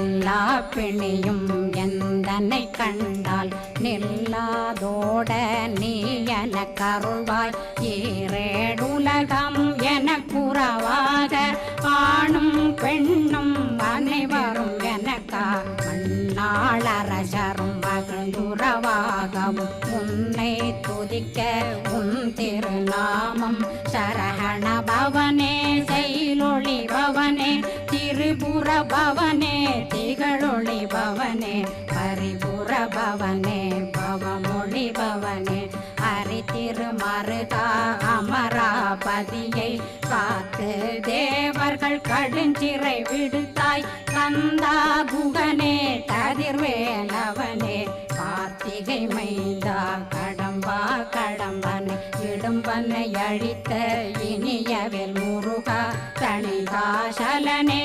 எல்லா பிணியும் எந்தனை கண்டால் நில்லாதோட நீ எனக்கருள்வாய். ஈரேடுலகம் எனக்குறவாக ஆணும் பெண்ணும் அனைவரும் எனக்கா மண்ணாளரசரும் மகிழ்ந்துறவாகவும் உன்னை துதிக்க உன் திருநாமம் சரஹண பவனே செயலொளி பவனே திரிபுர பவனே திகழொளி பவனே பரிபுர பவனே பவமொழி பவனே ஹரி திருமருகா அமராபதியை காத்து தேவர்கள் கடுஞ்சிறை விடுத்தாய். கந்தா குகனே கதிர்வேலவனே கார்த்திகை மைந்தா கடம்பா கடம்பனை இடும்பனை அழித்த இனியவேல் முருகா தணிகாசலனே